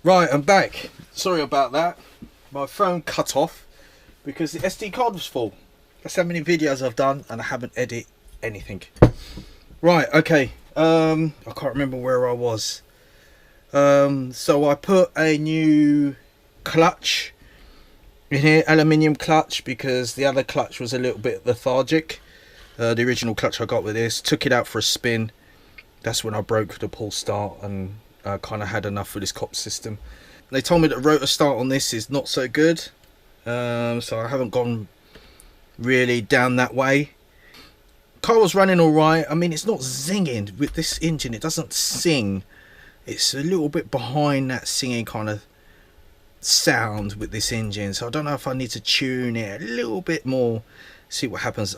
Right, I'm back. Sorry about that. My phone cut off because the SD card was full. That's how many videos I've done and I haven't edited anything. Right, okay. I can't remember where I was. So I put a new clutch in here, aluminium clutch, because the other clutch was a little bit lethargic. The original clutch I got with this, took it out for a spin. That's when I broke the pull start and kind of had enough with this cop system. They told me that rotor start on this is not so good, so I haven't gone really down that way. Car was running all right. I mean, it's not zinging with this engine. It doesn't sing. It's a little bit behind that singing kind of sound with this engine, so I don't know if I need to tune it a little bit more, see what happens.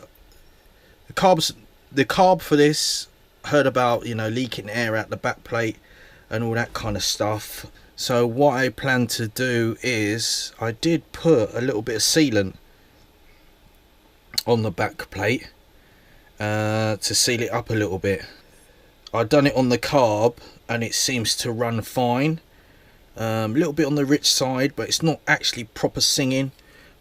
The carb for this, heard about, you know, leaking air out the back plate and all that kind of stuff. So what I plan to do is, I did put a little bit of sealant on the back plate to seal it up a little bit. I've done it on the carb and it seems to run fine. A little bit on the rich side, but it's not actually proper singing,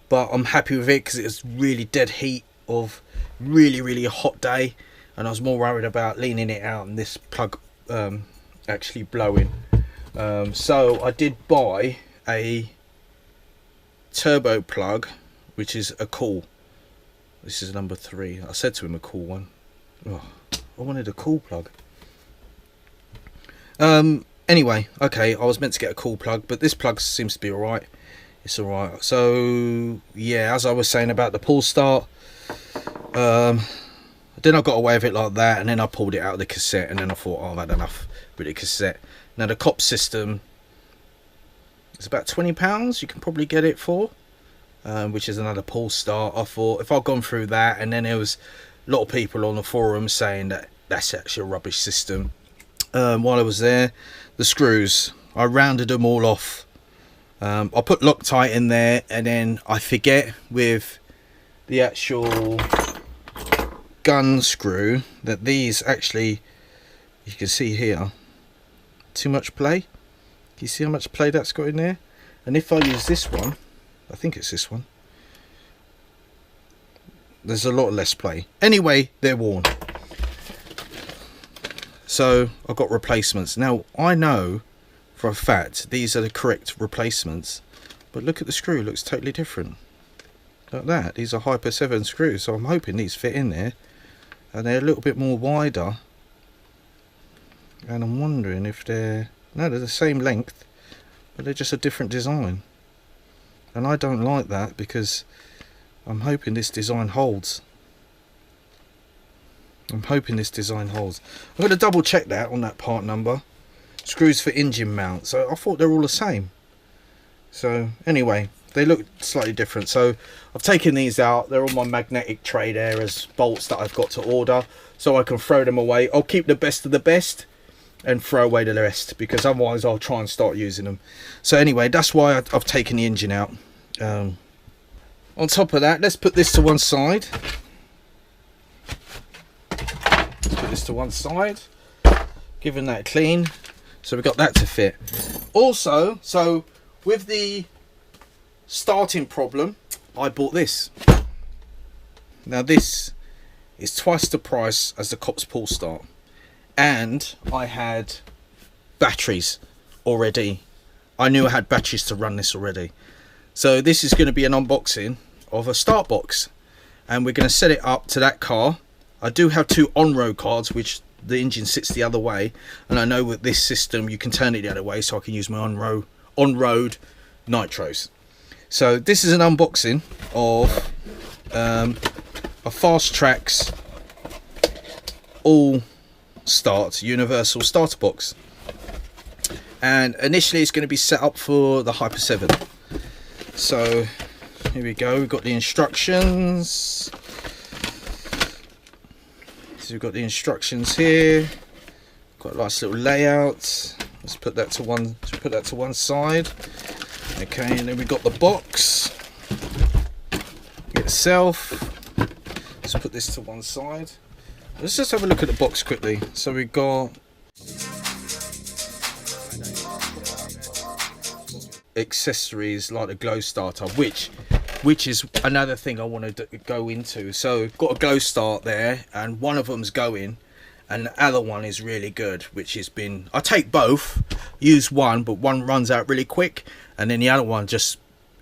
but I'm happy with it because it was really dead heat of really a hot day, and I was more worried about leaning it out and this plug actually blowing. So I did buy a turbo plug, which is a cool. This is number 3. I said to him a cool one. Oh, I wanted a cool plug. Anyway, okay, I was meant to get a cool plug, but this plug seems to be alright. It's alright. So yeah, as I was saying about the pull start, then I got away with it like that, and then I pulled it out of the cassette, and then I thought, oh, I've had enough with the cassette. Now the cop system is about £20 you can probably get it for, which is another pull start. I thought if I'd gone through that, and then there was a lot of people on the forum saying that that's actually a rubbish system. While I was there, the screws, I rounded them all off. I put Loctite in there, and then I forget with the actual gun screw that these actually, you can see here, too much play. Can you see how much play that's got in there? And if I use this one, I think it's this one, there's a lot less play. Anyway, they're worn, so I've got replacements. Now I know for a fact these are the correct replacements, but look at the screw, it looks totally different like that. These are Hyper 7 screws, so I'm hoping these fit in there, and they're a little bit more wider, and I'm wondering if they're the same length, but they're just a different design, and I don't like that because I'm hoping this design holds. I'm hoping this design holds. I'm going to double check that on that part number. Screws for engine mount. So I thought they're all the same. So anyway, they look slightly different. So I've taken these out. They're on my magnetic tray there as bolts that I've got to order, so I can throw them away. I'll keep the best of the best and throw away the rest, because otherwise I'll try and start using them. So anyway, that's why I've taken the engine out. On top of that, let's put this to one side. Put this to one side, giving that clean, so we've got that to fit. Also, so with the starting problem, I bought this. Now this is twice the price as the Cops pull start, and I had batteries already. I knew I had batteries to run this already. So this is going to be an unboxing of a start box, and we're going to set it up to that car. I do have 2 on-road cards, which the engine sits the other way, and I know with this system you can turn it the other way, so I can use my on-road nitros. So this is an unboxing of a Fast Tracks all start universal starter box, and initially it's going to be set up for the Hyper 7. So here we go, we've got the instructions. So we've got the instructions here, got a nice little layout. Let's put that to one side. Okay, and then we've got the box itself. Let's put this to one side. Let's just have a look at the box quickly. So we've got accessories like the glow starter, which is another thing I want to go into. So got a glow start there, and one of them's going, and the other one is really good, which has been, I take both, use one, but one runs out really quick, and then the other one just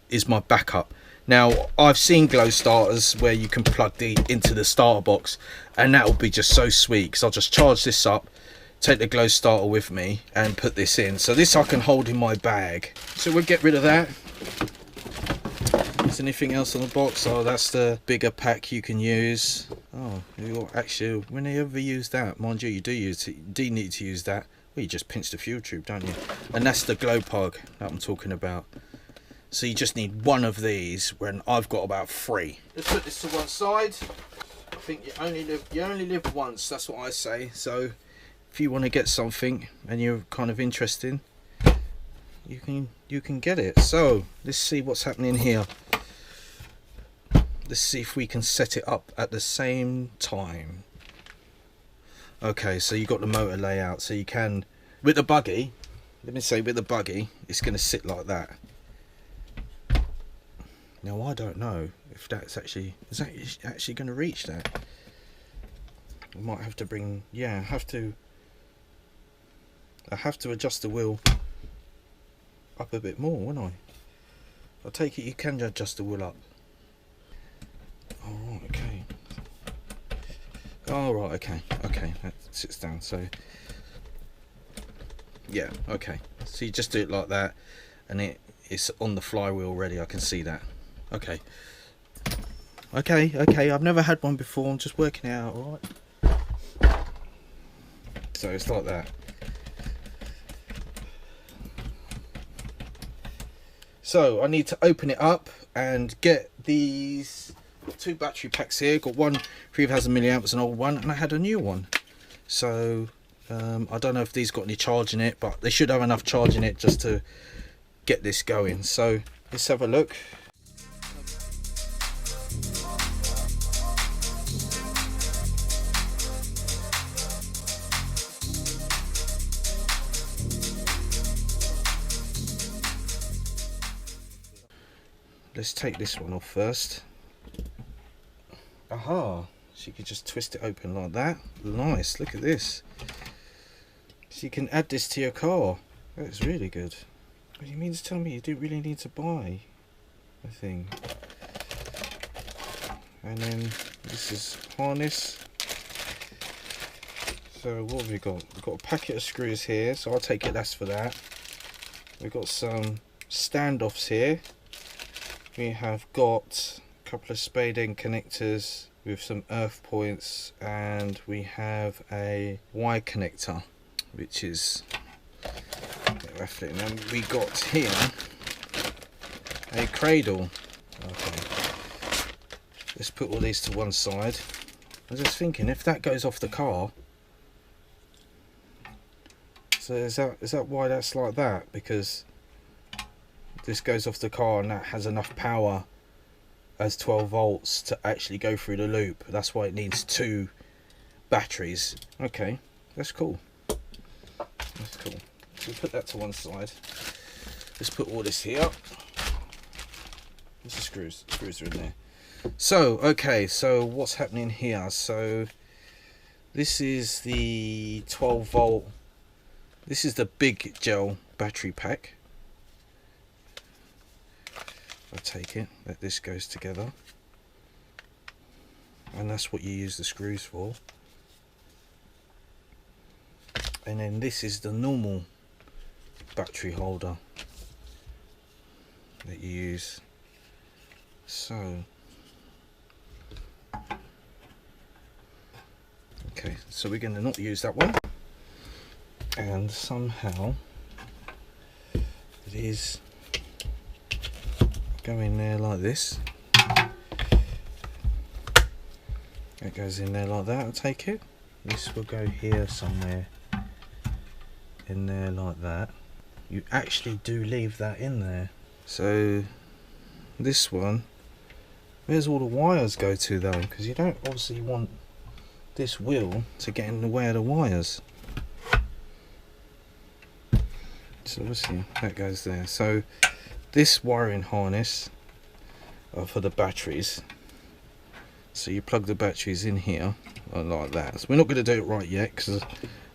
is my backup. Now I've seen glow starters where you can plug the into the starter box, and that will be just so sweet, because I'll just charge this up, take the glow starter with me and put this in. So this I can hold in my bag. So we'll get rid of that. Is anything else on the box? Oh, that's the bigger pack you can use. Oh, you're actually, whenever you use that, mind you, you do need to use that. Well, you just pinch the fuel tube, don't you? And that's the glow plug that I'm talking about. So you just need one of these when I've got about 3. Let's put this to one side. I think you only live once, that's what I say. So if you want to get something and you're kind of interested, you can get it. So let's see what's happening here. Let's see if we can set it up at the same time. Okay, so you got the motor layout, so you can, with the buggy, let me say with the buggy, it's going to sit like that. Now I don't know if that's actually, is that actually going to reach that? I might have to bring, yeah, I have to adjust the wheel up a bit more, won't I? I take it you can adjust the wheel up. Alright, okay. Alright, okay, that sits down, so yeah, okay. So you just do it like that, and it's on the flywheel already, I can see that. Okay, I've never had one before, I'm just working it out, alright? So it's like that. So I need to open it up and get these 2 battery packs here. Got one 3000 milliamps, an old one, and I had a new one. So I don't know if these got any charge in it, but they should have enough charge in it just to get this going. So let's have a look. Let's take this one off first. Aha, so you can just twist it open like that. Nice, look at this. So you can add this to your car. That's really good. What do you mean to tell me you don't really need to buy a thing? And then this is harness. So what have we got? We've got a packet of screws here, so I'll take it that's for that. We've got some standoffs here. We have got a couple of spade end connectors with some earth points, and we have a Y connector, which is roughly, and then we got here a cradle. Okay, let's put all these to one side. I was just thinking, if that goes off the car, so is that why that's like that? Because this goes off the car and that has enough power as 12 volts to actually go through the loop. That's why it needs 2 batteries. Okay, that's cool. That's cool. So we'll put that to one side. Let's put all this here. This is screws. Screws are in there. So, okay, so what's happening here? So this is the 12 volt. This is the big gel battery pack. I take it that this goes together, and that's what you use the screws for. And then this is the normal battery holder that you use. So okay, so we're going to not use that one, and somehow it is go in there like this. It goes in there like that, I'll take it. This will go here somewhere in there like that. You actually do leave that in there. So this one, where's all the wires go to though? Because you don't obviously want this wheel to get in the way of the wires. So obviously that goes there. So this wiring harness for the batteries. So you plug the batteries in here like that. So we're not going to do it right yet because I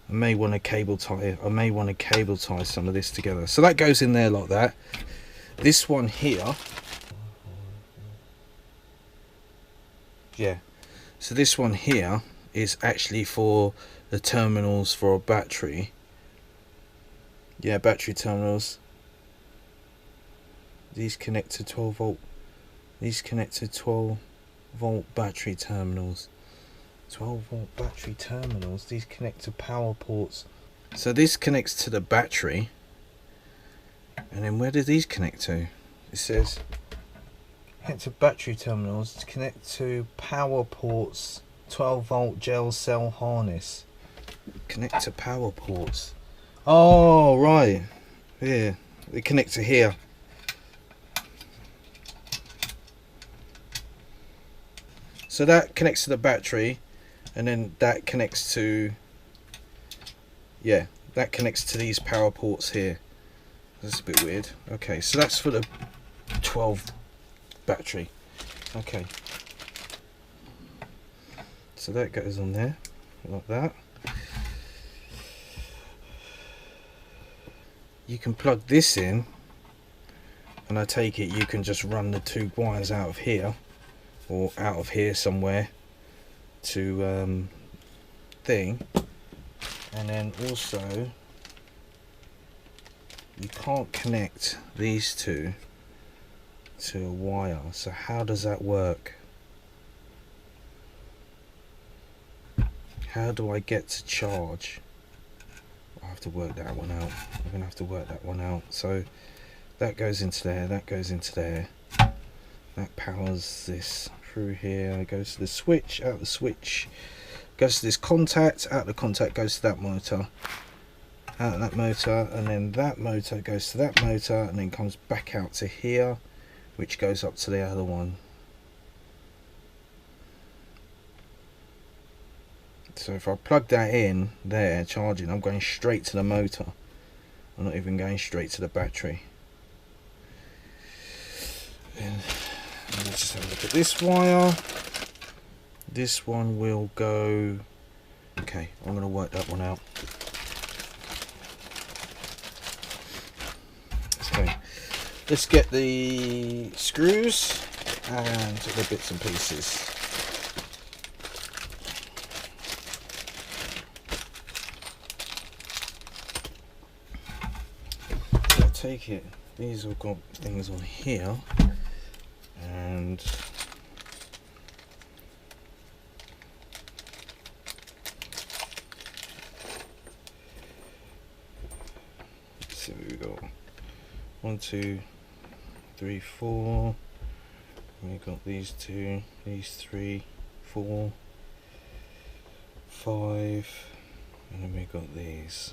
may want to cable tie. I may want to cable tie some of this together. So that goes in there like that. This one here, yeah. So this one here is actually for the terminals for a battery. Yeah, battery terminals. These connect to 12 volt. These connect to 12 volt battery terminals. 12 volt battery terminals. These connect to power ports. So this connects to the battery. And then where do these connect to? It says connect to battery terminals to connect to power ports. 12 volt gel cell harness. Connect to power ports. Oh right. Yeah. They connect to here. So that connects to the battery, and then that connects to, yeah, that connects to these power ports here. That's a bit weird. Okay, so that's for the 12 battery. Okay. So that goes on there, like that. You can plug this in, and I take it you can just run the two wires out of here, or out of here somewhere to thing. And then also you can't connect these two to a wire. So how does that work? How do I get to charge? I have to work that one out. I'm gonna have to work that one out. So that goes into there, that goes into there, that powers this through here, it goes to the switch, out the switch, goes to this contact, out the contact goes to that motor, out of that motor, and then that motor goes to that motor, and then comes back out to here, which goes up to the other one. So if I plug that in there, charging, I'm going straight to the motor. I'm not even going straight to the battery. And let's just have a look at this wire. This one will go. Okay, I'm going to work that one out. Okay, let's get the screws and the bits and pieces. So I take it, these have got things on here, and so we got 1, 2, 3, 4. We got these two, these 3, 4, 5, and then we got these,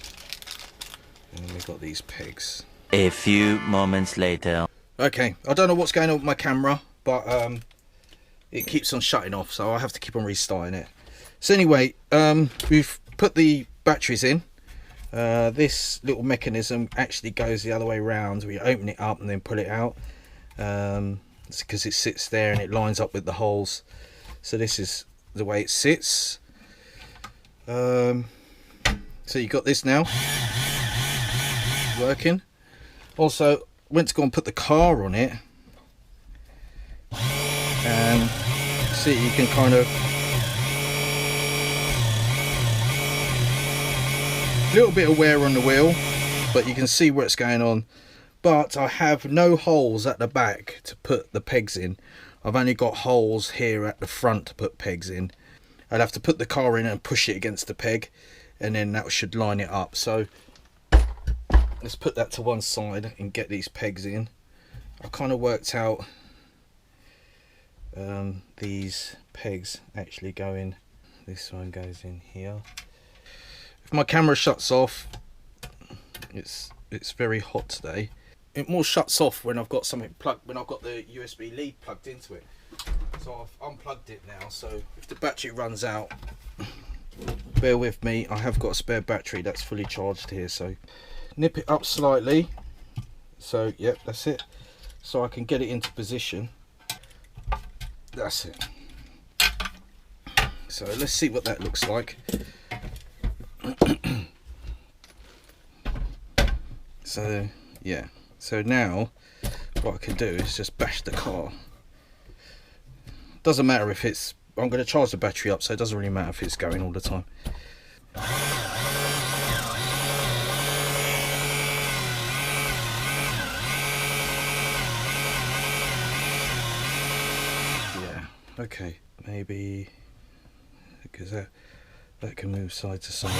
and then we got these pegs. A few moments later. Okay, I don't know what's going on with my camera, but it keeps on shutting off, so I have to keep on restarting it. So anyway, we've put the batteries in. This little mechanism actually goes the other way around. We open it up and then pull it out. It's because it sits there and it lines up with the holes. So this is the way it sits. So you got this now working. Also went to go and put the car on it, and see, you can kind of, a little bit of wear on the wheel, but you can see what's going on. But I have no holes at the back to put the pegs in. I've only got holes here at the front to put pegs in. I'd have to put the car in and push it against the peg, and then that should line it up. So let's put that to one side and get these pegs in. I kind of worked out these pegs actually go in. This one goes in here. If my camera shuts off, it's very hot today. It more shuts off when I've got something plugged, when I've got the USB lead plugged into it. So I've unplugged it now, so if the battery runs out, bear with me. I have got a spare battery that's fully charged here, so nip it up slightly. So yep, that's it. so I can get it into position. That's it. So let's see what that looks like. So yeah, so now what I can do is just bash the car. Doesn't matter if it's, I'm going to charge the battery up, so it doesn't really matter if it's going all the time. Yeah, okay, maybe because that can move side to side.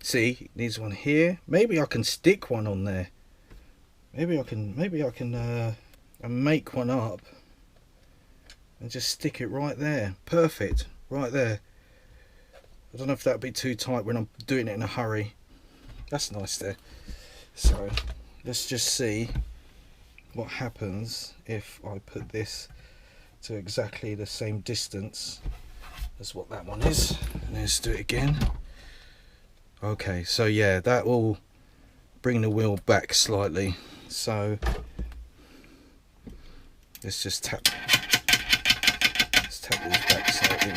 See, it needs one here. Maybe I can stick one on there. Maybe I can make one up and just stick it right there. Perfect, right there. I don't know if that'd be too tight when I'm doing it in a hurry. That's nice there. So let's just see what happens if I put this to exactly the same distance as what that one is. And let's do it again. Okay, so yeah, that will bring the wheel back slightly. So let's just tap this back slightly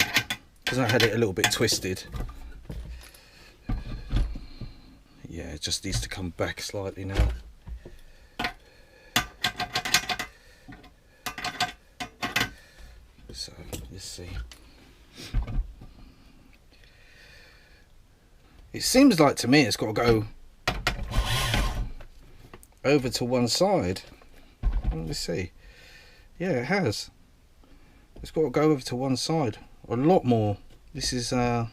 because I had it a little bit twisted. Yeah, it just needs to come back slightly now. So let's see. It seems like to me it's got to go over to one side. Let me see. Yeah, it has. It's got to go over to one side a lot more. This is off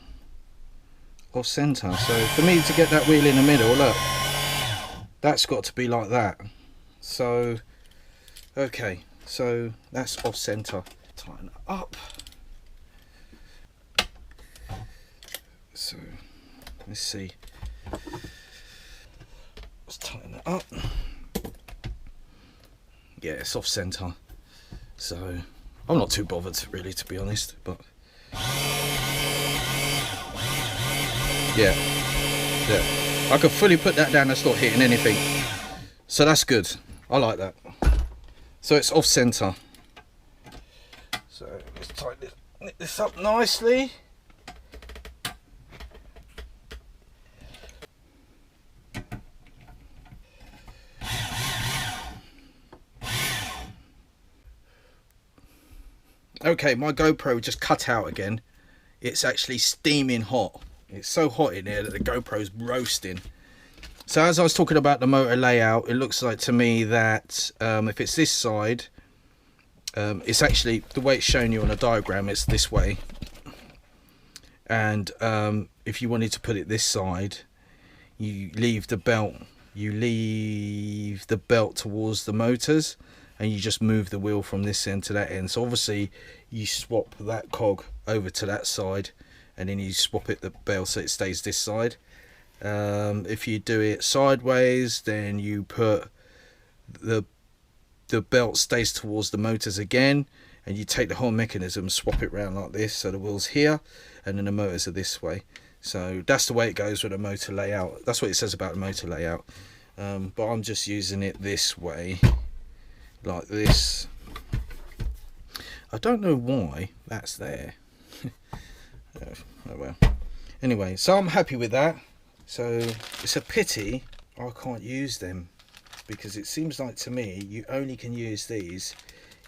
center, so for me to get that wheel in the middle, look, that's got to be like that. So okay, so that's off center. Tighten it up. So let's see. Let's tighten it up. Yeah, it's off center, so I'm not too bothered really, to be honest, but yeah, I could fully put that down and start hitting anything, so that's good. I like that. So it's off center, so let's tighten this up nicely. Okay, my GoPro just cut out again. It's actually steaming hot. It's so hot in here that the GoPro's roasting. So as I was talking about the motor layout, it looks like to me that if it's this side, it's actually, the way it's shown you on a diagram, it's this way. And if you wanted to put it this side, you leave the belt towards the motors, and you just move the wheel from this end to that end. So obviously you swap that cog over to that side, and then you swap it the belt so it stays this side. If you do it sideways, then you put the belt stays towards the motors again, and you take the whole mechanism, swap it around like this, so the wheel's here and then the motors are this way. So that's the way it goes with a motor layout. That's what it says about the motor layout, but I'm just using it this way, like this. I don't know why that's there. Oh well. Anyway, so I'm happy with that. So it's a pity I can't use them, because it seems like to me you only can use these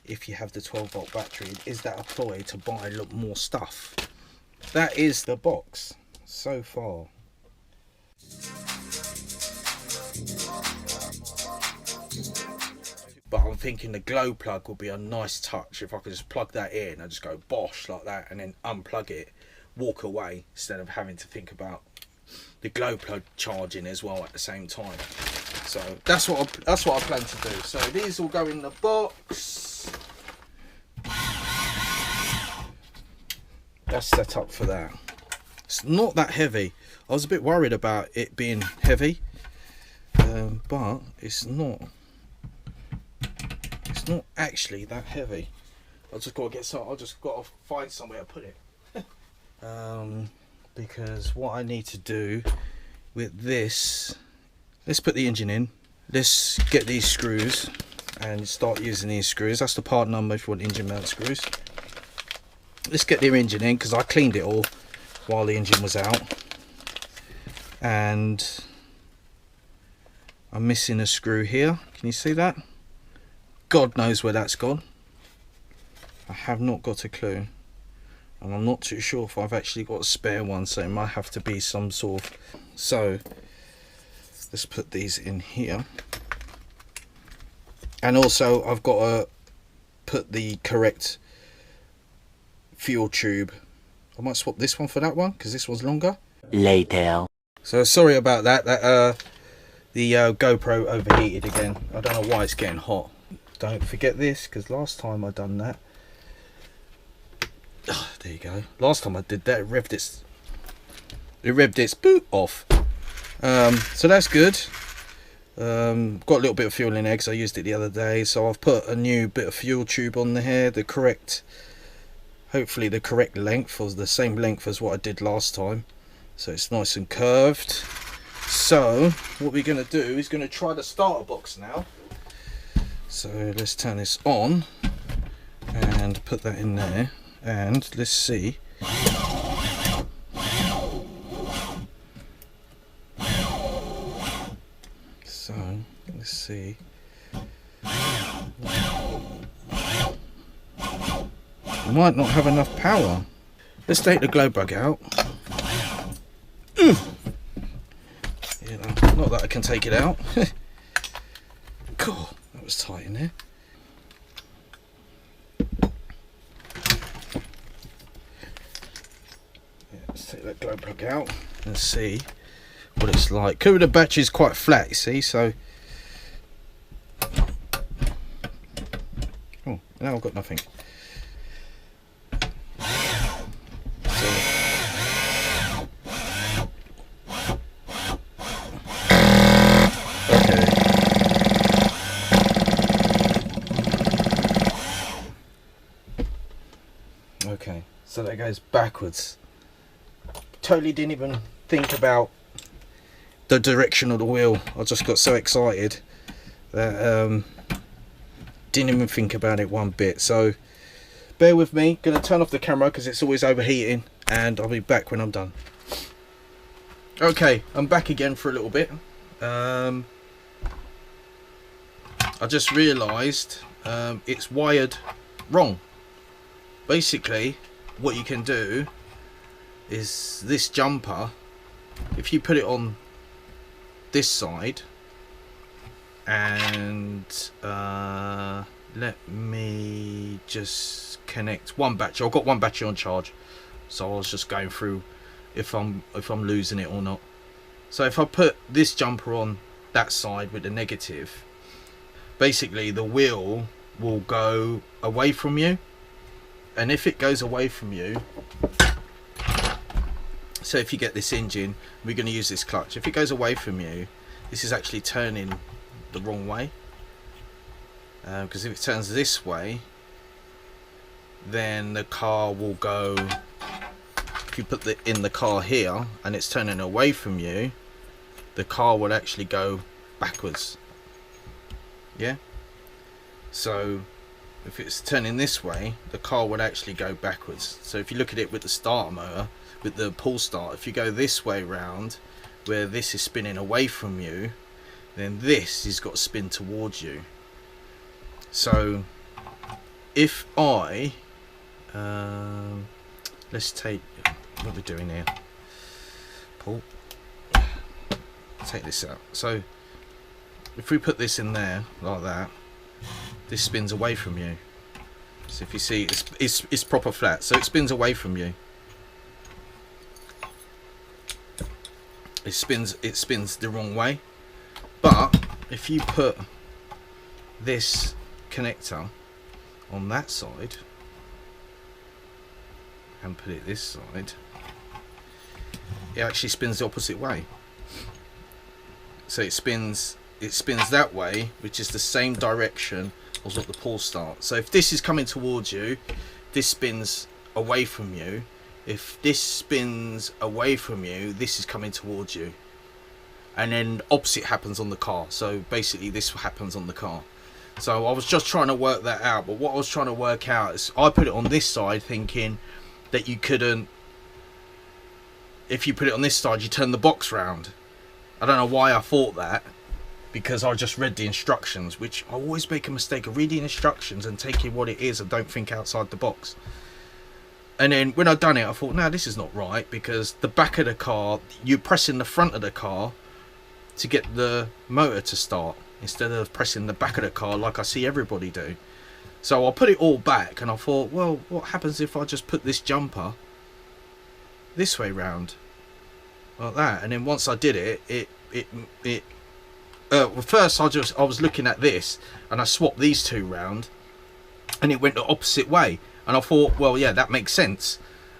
if you have the 12-volt battery. Is that a ploy to buy a lot more stuff? That is the box so far. But I'm thinking the glow plug would be a nice touch if I could just plug that in and just go bosh like that, and then unplug it, walk away, instead of having to think about the glow plug charging as well at the same time. So that's what I plan to do. So these will go in the box. That's set up for that. It's not that heavy. I was a bit worried about it being heavy, but it's not. It's not actually that heavy. I just got to find somewhere to put it. Because what I need to do with this, let's put the engine in. let's get these screws and start using these screws. That's the part number if you want engine mount screws. Let's get the engine in, because I cleaned it all while the engine was out, and I'm missing a screw here. Can you see that? God knows where that's gone. I have not got a clue, and I'm not too sure if I've actually got a spare one, so it might have to be some sort of... So let's put these in here, and also I've got to put the correct fuel tube. I might swap this one for that one, because this one's longer. Later. So sorry about that. The GoPro overheated again. I don't know why it's getting hot. Don't forget this, because last time I done that, there you go. Last time I did that, it revved its boot off. So that's good. Got a little bit of fuel in there because I used it the other day. So I've put a new bit of fuel tube on the here, hopefully the correct length, or the same length as what I did last time. So it's nice and curved. So what we're going to do is going to try the starter box now. So let's turn this on and put that in there, and let's see. So let's see. Might not have enough power. Let's take the glow plug out. You know, not that I can take it out. Cool, that was tight in there. Yeah, let's take that glow plug out and see what it's like. Because the battery's quite flat, you see, so... Oh, now I've got nothing. Okay, so that goes backwards. Totally didn't even think about the direction of the wheel. I just got so excited that didn't even think about it one bit. So bear with me. Gonna turn off the camera because it's always overheating, and I'll be back when I'm done. Okay, I'm back again for a little bit. I just realised it's wired wrong. Basically, what you can do is this jumper, if you put it on this side, and let me just connect one battery. I've got one battery on charge, so I was just going through if I'm losing it or not. So if I put this jumper on that side with the negative, basically the wheel will go away from you. And if it goes away from you, so if you get this engine, we're going to use this clutch. If it goes away from you, this is actually turning the wrong way. Because if it turns this way, then the car will go... If you put it in the car here and it's turning away from you, the car will actually go backwards. Yeah? So... if it's turning this way, the car would actually go backwards. So if you look at it with the starter motor, with the pull start, if you go this way round, where this is spinning away from you, then this has got to spin towards you. So if I let's take what we're doing here, pull, take this out. So if we put this in there like that, this spins away from you. So if you see, it's proper flat, so it spins away from you. It spins the wrong way. But if you put this connector on that side and put it this side, it actually spins the opposite way. So it spins that way, which is the same direction as what the pull start. So if this is coming towards you, this spins away from you. If this spins away from you, this is coming towards you. and then opposite happens on the car. So basically this happens on the car. So I was just trying to work that out, but what I was trying to work out is I put it on this side thinking that you couldn't, if you put it on this side you turn the box round. I don't know why I thought that, because I just read the instructions, which I always make a mistake of reading instructions and taking what it is and don't think outside the box. And then when I done it I thought, no, this is not right, because the back of the car, you press in the front of the car to get the motor to start, instead of pressing the back of the car like I see everybody do. So I put it all back and I thought, well, what happens if I just put this jumper this way round, like that? And then once I did it, well, first I was looking at this and I swapped these two round and it went the opposite way, and I thought, well, yeah, that makes sense.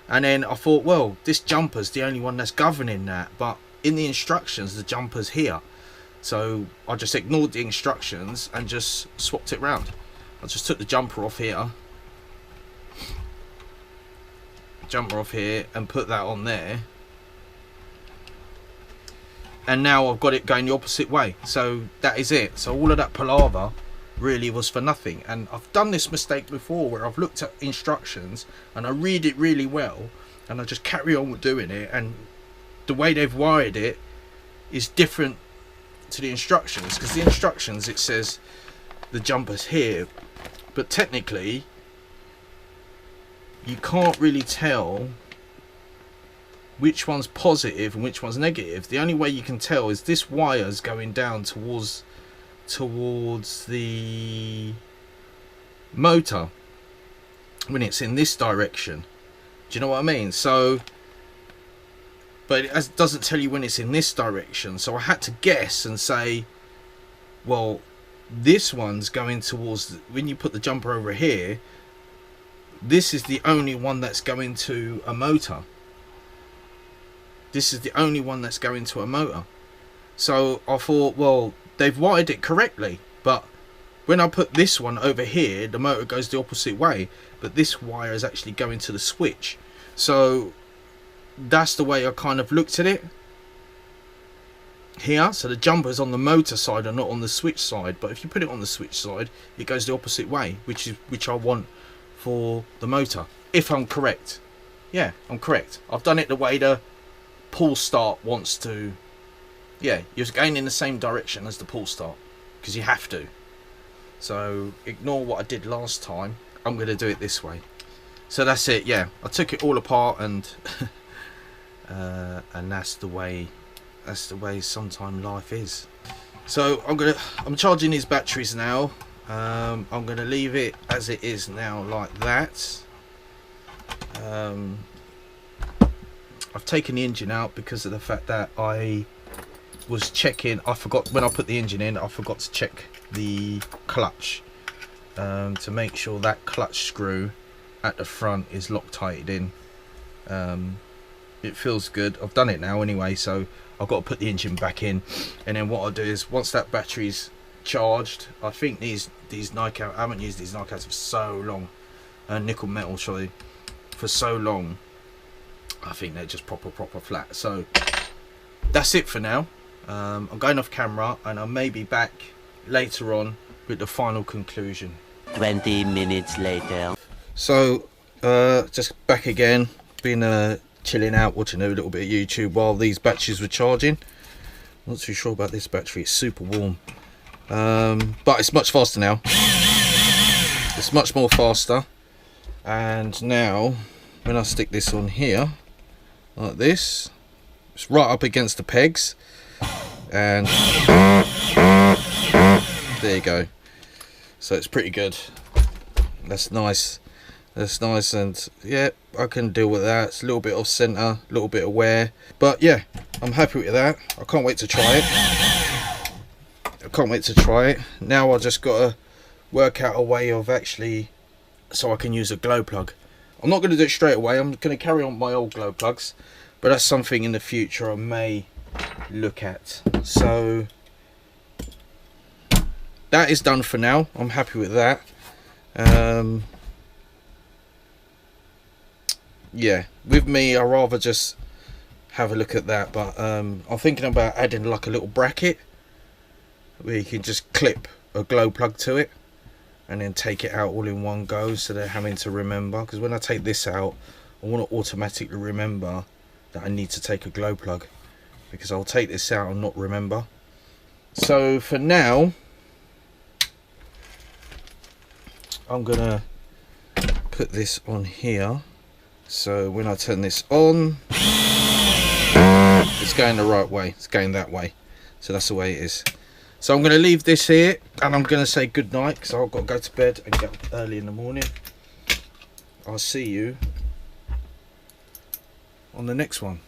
And then I thought, well, this jumper's the only one that's governing that, but in the instructions the jumper's here. So I just ignored the instructions and just swapped it round. I just took the jumper off here, and put that on there, and now I've got it going the opposite way. So that is it. So all of that palaver really was for nothing. And I've done this mistake before where I've looked at instructions and I read it really well and I just carry on with doing it, and the way they've wired it is different to the instructions, because the instructions it says the jumper's here, but technically you can't really tell which one's positive and which one's negative. The only way you can tell is this wire's going down towards the motor when it's in this direction. Do you know what I mean? So, but it doesn't tell you when it's in this direction. So I had to guess and say, well, this one's going towards, when you put the jumper over here, this is the only one that's going to a motor. This is the only one that's going to a motor. So I thought, well, they've wired it correctly, but when I put this one over here, the motor goes the opposite way, but this wire is actually going to the switch. So that's the way I kind of looked at it here. So the jumper's on the motor side and not on the switch side, but if you put it on the switch side, it goes the opposite way, which I want for the motor, if I'm correct. Yeah, I'm correct. I've done it the way the pull start wants to. Yeah, you're going in the same direction as the pull start, because you have to. So ignore what I did last time. I'm going to do it this way. So that's it. Yeah, I took it all apart, and that's the way sometime life is. So I'm charging these batteries now. I'm going to leave it as it is now, like that. I've taken the engine out because of the fact that I was checking. I forgot when I put the engine in. I forgot to check the clutch to make sure that clutch screw at the front is Loctited in. It feels good. I've done it now anyway, so I've got to put the engine back in, and then what I'll do is once that battery's charged, I think these Nikon, I haven't used these Nikons for so long, nickel metal, sorry, for so long. I think they're just proper flat. So that's it for now. I'm going off camera, and I may be back later on with the final conclusion. 20 minutes later. So just back again, been chilling out, watching a little bit of YouTube while these batteries were charging. Not too sure about this battery, it's super warm, but it's much faster now. It's much more faster. And now when I stick this on here like this, it's right up against the pegs, and there you go. So it's pretty good. That's nice. That's nice, and yeah, I can deal with that. It's a little bit off center, a little bit of wear, but yeah, I'm happy with that. I can't wait to try it. I can't wait to try it. Now I just got to work out a way of actually, so I can use a glow plug. I'm not going to do it straight away. I'm going to carry on my old glow plugs, but that's something in the future I may look at. So that is done for now. I'm happy with that. Yeah, with me, I rather just have a look at that. But I'm thinking about adding like a little bracket where you can just clip a glow plug to it and then take it out all in one go, so they're having to remember. Because when I take this out, I want to automatically remember that I need to take a glow plug, because I'll take this out and not remember. So for now, I'm gonna put this on here, so when I turn this on, it's going the right way, it's going that way, so that's the way it is. So I'm going to leave this here, and I'm going to say good night, because I've got to go to bed and get up early in the morning. I'll see you on the next one.